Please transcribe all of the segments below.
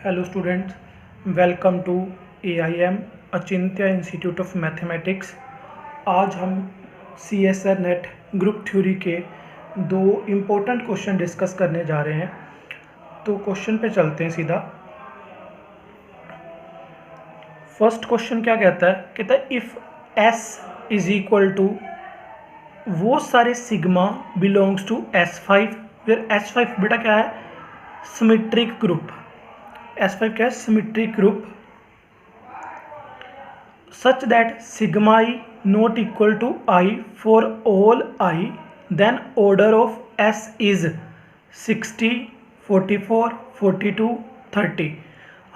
Hello students, welcome to AIM Achintya institute of mathematics. आज हम CSR knit group theory के दो इम्पोर्टेंट क्वेश्चन डिस्कस करने जा रहे हैं। तो क्वेश्चन पे चलते हैं सीधा। फर्स्ट क्वेश्चन क्या कहता है if S is equal to वो सारे सिग्मा बिलोंग्स टू S5 फिर S5 बेटा क्या है, सिमेट्रिक ग्रुप। S5 क्या है, symmetric group such that sigma I not equal to I for all I, then order of S is 60, 44, 42, 30।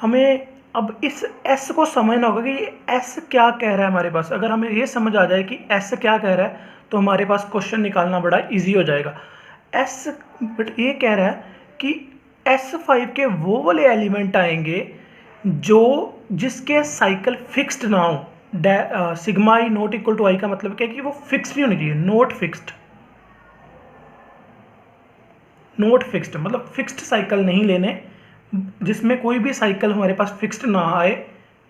हमें अब इस S को समझना होगा कि ये S क्या कह रहा है हमारे पास। अगर हमें ये समझ आ जाए कि S क्या कह रहा है तो हमारे पास क्वेश्चन निकालना बड़ा इजी हो जाएगा। S बट ये कह रहा है कि S5 के वो वाले एलिमेंट आएंगे जो जिसके साइकिल फिक्स्ड ना हो। Sigma i not equal to i का मतलब क्या है कि वो फिक्स्ड नहीं होनी चाहिए। नॉट फिक्स्ड मतलब फिक्स्ड साइकिल नहीं लेने, जिसमें कोई भी साइकिल हमारे पास फिक्स्ड ना आए।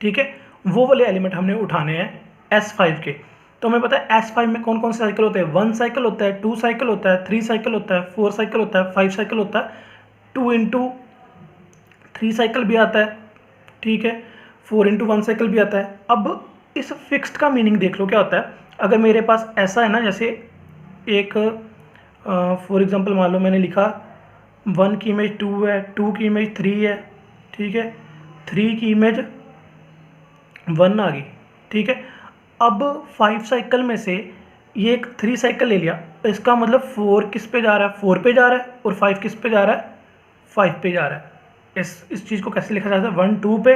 ठीक है, वो वाले एलिमेंट हमने उठाने हैं S5 के। तो हमें पता है S5 में कौन कौन से साइकिल होते हैं। 1 साइकिल होता है, 2 साइकिल होता है, 3 साइकिल होता है, 4 साइकिल होता है, 5 साइकिल होता है, 2 इंटू 3 साइकिल भी आता है। ठीक है, 4 इंटू 1 साइकिल भी आता है। अब इस फिक्स्ड का मीनिंग देख लो क्या होता है। अगर मेरे पास ऐसा है ना, जैसे एक फॉर एग्जांपल मान लो मैंने लिखा 1 की इमेज 2 है, 2 की इमेज 3 है, ठीक है, 3 की इमेज 1 आ गई। ठीक है, अब 5 साइकिल में से ये एक 3 साइकिल ले लिया, इसका मतलब 4 किस पे जा रहा है, 4 पे जा रहा है, और 5 किस पे जा रहा है, 5 पे जा रहा है। इस चीज़ को कैसे लिखा जाता है, 1 2 पे,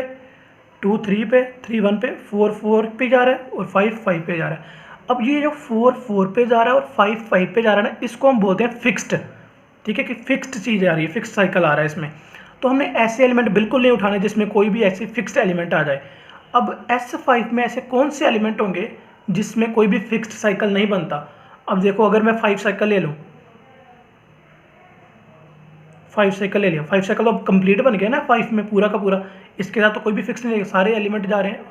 2 3 पे, 3 1 पे, 4 4 पे जा रहा है और 5 5 पे जा रहा है। अब ये जो 4 4 पे जा रहा है और 5 5 पे जा रहा है ना, इसको हम बोलते हैं फिक्स्ड। ठीक है, कि फिक्स्ड चीज़ आ रही है, फिक्स्ड साइकिल आ रहा है इसमें। तो हमने ऐसे एलिमेंट बिल्कुल नहीं उठाने जिसमें कोई भी ऐसे फिक्स्ड एलिमेंट आ जाए। अब S5 में ऐसे कौन से एलिमेंट होंगे जिसमें कोई भी फिक्स्ड साइकिल नहीं बनता। अब देखो, अगर मैं 5 साइकिल ले लूँ, 5 साइकिल ले लिया, 5 साइकिल तो अब कंप्लीट बन गया ना 5 में पूरा का पूरा। इसके साथ तो कोई भी फिक्स नहीं, सारे एलिमेंट जा रहे हैं,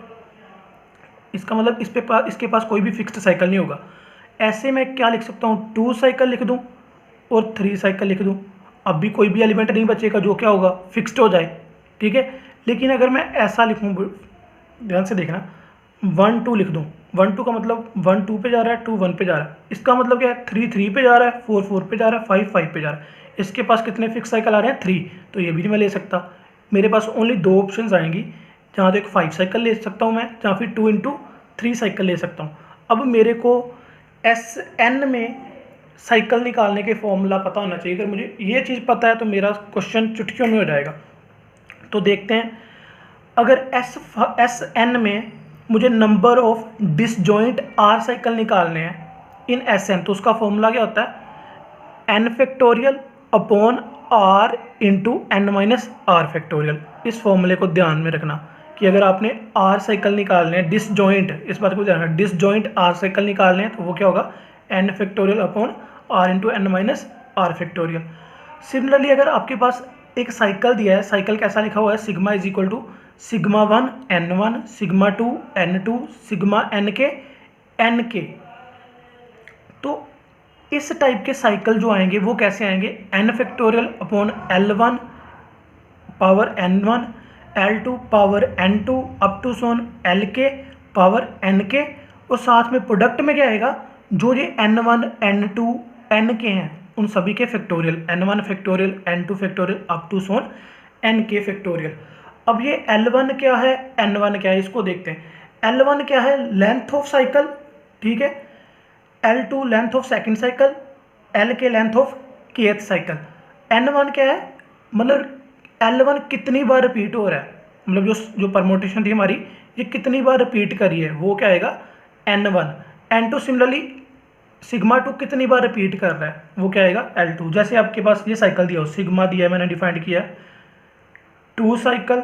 इसका मतलब इसके पास कोई भी फिक्स्ड साइकिल नहीं होगा। ऐसे में क्या लिख सकता हूँ, 2 साइकिल लिख दूँ और 3 साइकिल लिख दूँ। अब भी कोई भी एलिमेंट नहीं बचेगा जो क्या होगा, फिक्स्ड हो जाए। ठीक है, लेकिन अगर मैं ऐसा लिखूँ, ध्यान से देखना, 1 2 लिख दूँ, 1 2 का मतलब 1 2 पे जा रहा है, 2 1 पे जा रहा है। इसका मतलब क्या है, 3 3 पे जा रहा है, 4 4 पे जा रहा है, 5 5 पे जा रहा है। इसके पास कितने फिक्स साइकिल आ रहे हैं, 3। तो ये भी नहीं मैं ले सकता। मेरे पास ओनली 2 ऑप्शन आएंगी, जहाँ तो एक 5 साइकिल ले सकता हूँ मैं, जहाँ फिर 2 इंटू 3 साइकिल ले सकता हूँ। अब मेरे को SN में साइकिल निकालने के फॉर्मूला पता होना चाहिए। अगर मुझे ये चीज़ पता है तो मेरा क्वेश्चन चुटकियों में हो जाएगा। तो देखते हैं, अगर SN में मुझे number of disjoint R cycle निकालने हैं इन SN, तो उसका फॉर्मूला क्या होता है, n factorial upon R into n minus R factorial. इस फॉर्मूले को ध्यान में रखना कि अगर आपने R साइकिल निकालने हैं डिसजॉइंट, इस बात को ध्यान रखना, डिसजॉइंट R साइकिल निकालने हैं तो वो क्या होगा, n factorial upon R into n minus R factorial. Similarly अगर आपके पास एक साइकिल दिया है, साइकिल कैसा लिखा हुआ है, sigma is equal to sigma 1 n1, sigma 2 n2, sigma n के। तो इस टाइप के साइकिल जो आएंगे वो कैसे आएंगे, n factorial upon L1 power n1, L2 power n2 up to सोन Lk पावर nk, और साथ में प्रोडक्ट में क्या आएगा, जो ये n1 n2 nk हैं उन सभी के factorial, n1 factorial, n2 factorial up to सोन nk फैक्टोरियल। अब ये L1 क्या है, n1 क्या है, इसको देखते हैं। L1 क्या है, लेंथ ऑफ साइकिल। ठीक है, L2 length of second cycle, Lk length of kth cycle. n1 क्या है, मतलब L1 कितनी बार रिपीट हो रहा है, मतलब जो परमोटेशन थी हमारी, ये कितनी बार रिपीट करी है, वो क्या आएगा, n1। n2 सिमिलरली सिग्मा 2 कितनी बार रिपीट कर रहा है, वो क्या आएगा, L2। जैसे आपके पास ये साइकिल दिया हो, सिग्मा दिया है, मैंने डिफाइंड किया 2 cycle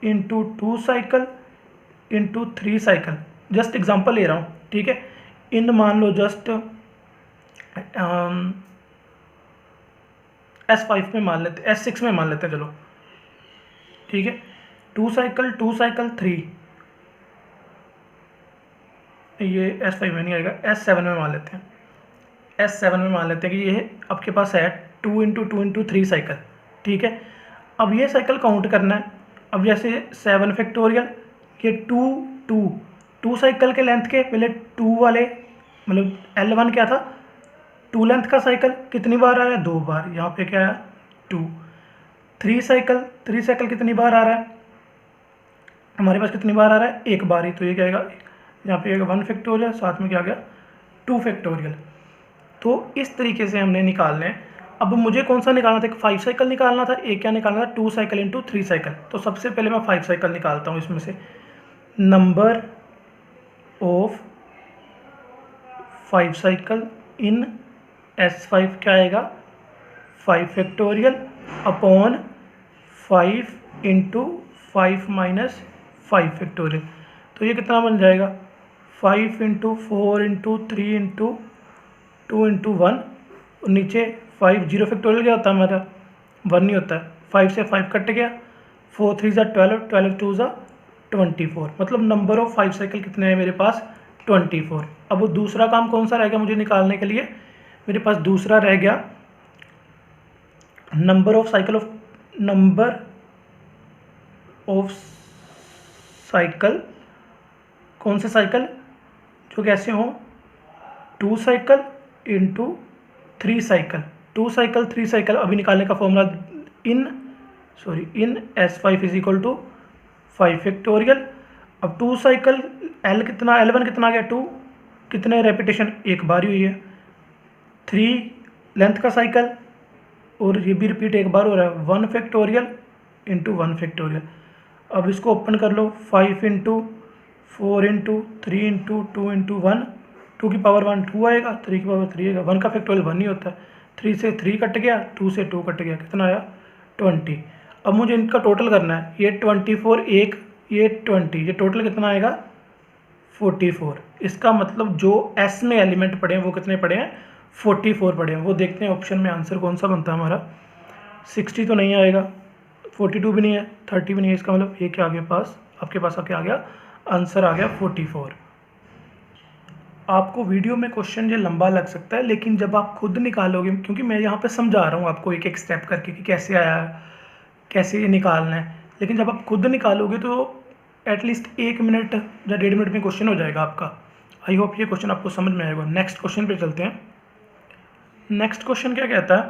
into 2 cycle into 3 cycle. Just example ले रहा हूँ। ठीक है, इन मान लो जस्ट S5 में मान लेते, S6 में मान लेते हैं, चलो। ठीक है, 2 साइकिल 3, ये S5 में नहीं आएगा, S7 में मान लेते हैं, S7 में मान लेते हैं कि ये आपके पास है 2 × 2 × 3 साइकिल। ठीक है, अब ये साइकिल काउंट करना है। अब जैसे 7 फैक्टोरियल, ये 2 साइकिल के लेंथ के पहले 2 वाले, मतलब L1 क्या था, 2 लेंथ का साइकिल कितनी बार आ रहा है, 2 बार, यहाँ पे क्या है 2। 3 साइकिल कितनी बार आ रहा है हमारे पास, कितनी बार आ रहा है, 1 बार ही, तो ये क्या आएगा, यहाँ पे 1 फैक्टोरियल, साथ में क्या आ गया 2 फैक्टोरियल। तो इस तरीके से हमने निकालने हैं। अब मुझे कौन सा निकालना था, एक 5 साइकिल निकालना था, एक क्या निकालना था, 2 साइकिल × 3 साइकिल। तो सबसे पहले मैं 5 साइकिल निकालता हूँ इसमें से। Number of 5 cycle in S5 क्या आएगा, 5 फैक्टोरियल अपॉन 5 × 5 - 5 फैक्टोरियल। तो ये कितना बन जाएगा, 5 × 4 × 3 × 2 × 1, और नीचे 5, 0 फैक्टोरियल क्या होता है हमारा, 1 नहीं होता है, 5 से 5 कट गया, 4 3 = 12, 12 2 = 24, मतलब नंबर ऑफ 5 साइकिल कितने हैं मेरे पास, 24। अब वो दूसरा काम कौन सा रह गया मुझे निकालने के लिए, मेरे पास दूसरा रह गया नंबर ऑफ साइकिल, कौन से साइकिल, जो कैसे हो, 2 साइकिल × 3 साइकिल, 2 साइकिल 3 साइकिल। अभी निकालने का फॉर्मूला इन S5 = 5 फैक्टोरियल। अब 2 साइकिल L1 कितना आ गया, 2, कितने रेपिटेशन, 1 बार ही हुई है, 3 लेंथ का साइकिल, और ये भी रिपीट 1 बार हो रहा है, 1 फैक्टोरियल × 1 फैक्टोरियल। अब इसको ओपन कर लो, 5 × 4 × 3 × 2 × 1, 2 की पावर 1 2 आएगा, 3 की पावर 3 आएगा, 1 का फैक्टोरियल 1 ही होता है, 3 से 3 कट गया, 2 से 2 कट गया, कितना आया 20। अब मुझे इनका टोटल करना है, ये 24 एक, ये 20, ये टोटल कितना आएगा 44। इसका मतलब जो S में एलिमेंट पड़े हैं वो कितने पड़े हैं, 44 पड़े हैं। वो देखते हैं ऑप्शन में आंसर कौन सा बनता है हमारा, 60 तो नहीं आएगा, 42 भी नहीं है, 30 भी नहीं है, इसका मतलब ये क्या आ गया पास, आपके पास आके आ गया आंसर, आ गया 44। आपको वीडियो में क्वेश्चन ये लंबा लग सकता है, लेकिन जब आप खुद निकालोगे, क्योंकि मैं यहाँ पे समझा रहा हूँ आपको एक एक स्टेप करके कि कैसे आया है, कैसे ये निकालना है, लेकिन जब आप खुद निकालोगे तो एटलीस्ट 1 मिनट या 1.5 मिनट में क्वेश्चन हो जाएगा आपका। आई होप ये क्वेश्चन आपको समझ में आएगा। नेक्स्ट क्वेश्चन पे चलते हैं। नेक्स्ट क्वेश्चन क्या कहता है,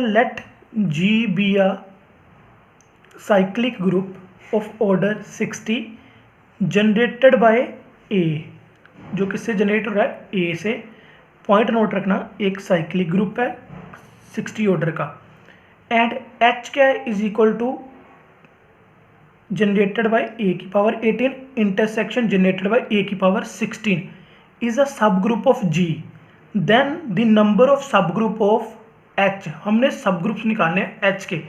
let G be a cyclic group of order 60 generated by A, जो किससे जनरेट हो रहा है, A से। पॉइंट नोट रखना, एक साइक्लिक ग्रुप है 60 ऑर्डर का, एंड H क्या है, = जनरेटेड बाय A की power 18 intersection generated by A की power 16 is a subgroup of G, then the number of subgroup of H। हमने सब ग्रुप्स निकालने हैं H के।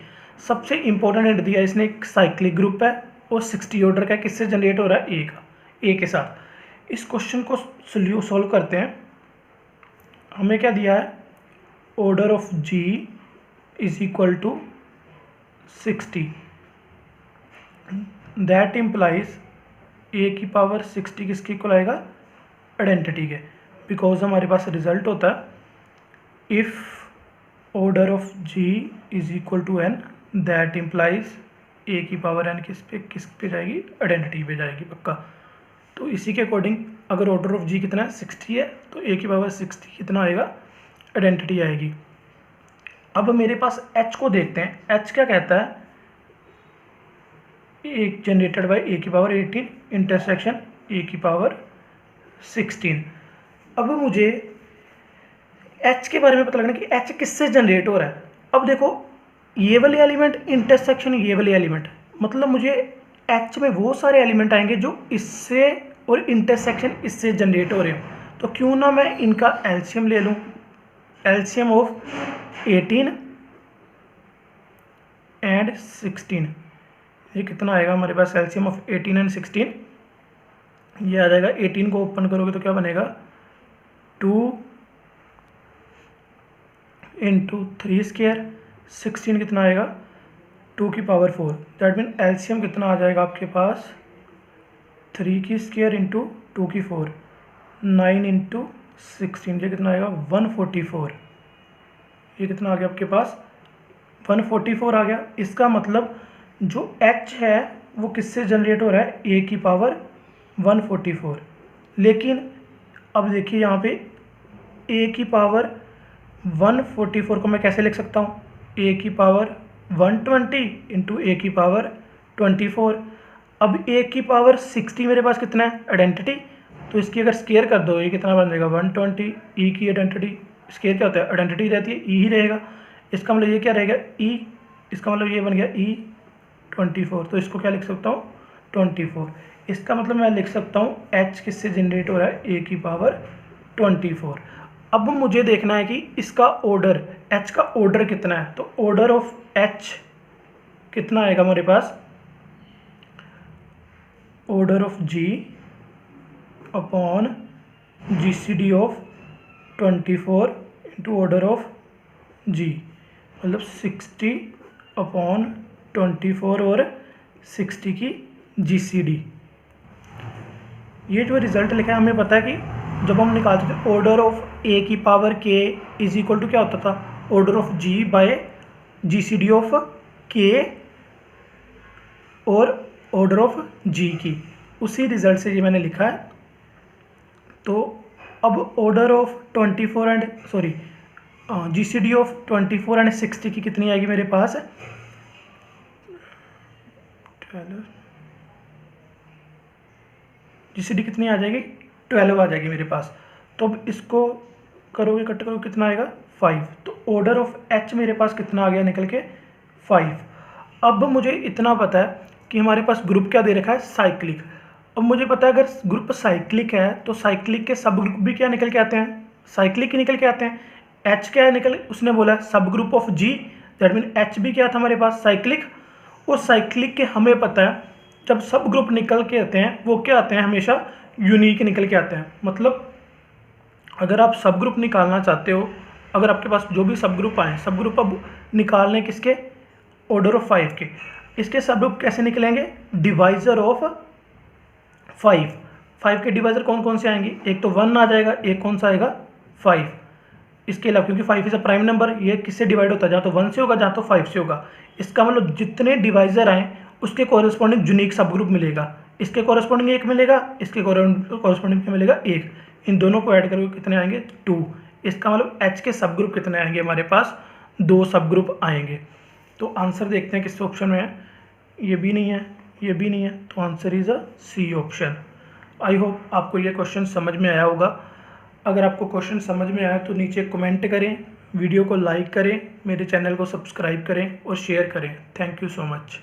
सबसे इंपॉर्टेंट हिंट दिया इसने, एक साइक्लिक ग्रुप है और 60 ऑर्डर का, किससे जनरेट हो रहा है, A का, A के साथ। इस क्वेश्चन को सॉल्व करते हैं। हमें क्या दिया है, order of G = 60, that implies A की पावर 60 किसके इक्वल आएगा, आइडेंटिटी के, बिकॉज हमारे पास रिजल्ट होता है if order of G = n, that implies A की पावर n किस पे जाएगी, आइडेंटिटी पे जाएगी पक्का। तो इसी के अकॉर्डिंग अगर ऑर्डर ऑफ G कितना है, 60 है, तो A की पावर 60 कितना आएगा, आइडेंटिटी आएगी। अब मेरे पास H को देखते हैं। H क्या कहता है, एक जनरेटेड बाय A की पावर 18 इंटरसेक्शन A की पावर 16। अब मुझे H के बारे में पता लगना कि H किससे जनरेट हो रहा है। अब देखो, ये वाले एलिमेंट इंटरसेक्शन ये वाले एलिमेंट, मतलब मुझे H में वो सारे एलिमेंट आएंगे जो इससे और इंटरसेक्शन इससे जनरेट हो रहे हो। तो क्यों ना मैं इनका एलसीएम ले लूँ, एलसीएम ऑफ 18 एंड 16। ये कितना आएगा हमारे पास, एलसीएम ऑफ 18 एंड 16, ये आ जाएगा। 18 को ओपन करोगे तो क्या बनेगा, 2 × 3², 16 कितना आएगा, 2 की पावर 4, दैट मीन एलसीएम कितना आ जाएगा आपके पास 3 की स्क्वायर इंटू 2 की 4, 9 इंटू 16, ये कितना आएगा 144। ये कितना आ गया आपके पास 144 आ गया। इसका मतलब जो h है वो किससे जनरेट हो रहा है, a की पावर 144। लेकिन अब देखिए यहाँ पे a की पावर 144 को मैं कैसे लिख सकता हूँ, a की पावर 120 इंटू a की पावर 24। अब a की पावर 60 मेरे पास कितना है आइडेंटिटी, तो इसकी अगर स्केयर कर दो ये कितना बन जाएगा 120। e की आइडेंटिटी स्केयर क्या होता है, आइडेंटिटी रहती है, e ही रहेगा। इसका मतलब ये क्या रहेगा e, इसका मतलब ये बन गया e 24, तो इसको क्या लिख सकता हूँ 24। इसका मतलब मैं लिख सकता हूँ h किससे जनरेट हो रहा है, a की पावर 24। अब मुझे देखना है कि इसका ऑर्डर h का ऑर्डर कितना है, तो ऑर्डर ऑफ h कितना आएगा हमारे पास, order of g upon GCD of 24 into order of g, मतलब 60 अपॉन 24 और 60 की GCD। ये जो रिजल्ट लिखा है हमें पता है कि जब हम निकालते थे ऑर्डर ऑफ a की power k is equal to क्या होता था, order of g by GCD of k और ऑर्डर ऑफ g की, उसी रिजल्ट से ये मैंने लिखा है। तो अब order of 24 and GCD of 24 and 60 की कितनी आएगी मेरे पास, GCD कितनी आ जाएगी 12 आ जाएगी मेरे पास। तो अब इसको करोगे कट करोगे कितना आएगा 5, तो ऑर्डर ऑफ h मेरे पास कितना आ गया निकल के 5। अब मुझे इतना पता है कि हमारे पास ग्रुप क्या दे रखा है, साइक्लिक। अब मुझे पता है अगर ग्रुप साइक्लिक है तो साइक्लिक के सब ग्रुप भी क्या निकल के आते हैं, साइक्लिक ही निकल के आते हैं। h क्या है निकल, उसने बोला सब group of g, that mean h भी क्या था हमारे पास साइक्लिक। और साइक्लिक के हमें पता है जब सब ग्रुप निकल के आते हैं वो क्या आते हैं, हमेशा यूनिक निकल के आते हैं। मतलब अगर आप सब ग्रुप निकालना चाहते हो, अगर आपके पास जो भी सब ग्रुप आए, सब ग्रुप अब निकालने किसके, ऑर्डर ऑफ 5 के, इसके सब ग्रुप कैसे निकलेंगे, डिवाइजर ऑफ 5 के डिवाइजर कौन कौन से आएंगे, एक तो 1 आ जाएगा, एक कौन सा आएगा 5। इसके अलावा क्योंकि 5 इज अ प्राइम नंबर, ये किससे डिवाइड होता है, जहाँ तो 1 से होगा जहाँ तो 5 से होगा। इसका मतलब जितने डिवाइजर आए उसके कॉरेस्पॉन्डिंग यूनिक सब ग्रुप मिलेगा, इसके कॉरेस्पॉन्डिंग एक मिलेगा, इसके कॉरेस्पॉन्डिंग क्या मिलेगा एक, इन दोनों को ऐड करके कितने आएंगे 2। इसका मतलब h के सब ग्रुप कितने आएंगे, हमारे पास 2 सब ग्रुप आएंगे। तो आंसर देखते हैं किस ऑप्शन में है, ये भी नहीं है, ये भी नहीं है, तो answer is a C option. I hope आपको ये क्वेश्चन समझ में आया होगा। अगर आपको क्वेश्चन समझ में आया तो नीचे कमेंट करें, वीडियो को लाइक करें, मेरे चैनल को सब्सक्राइब करें और शेयर करें। Thank you so much.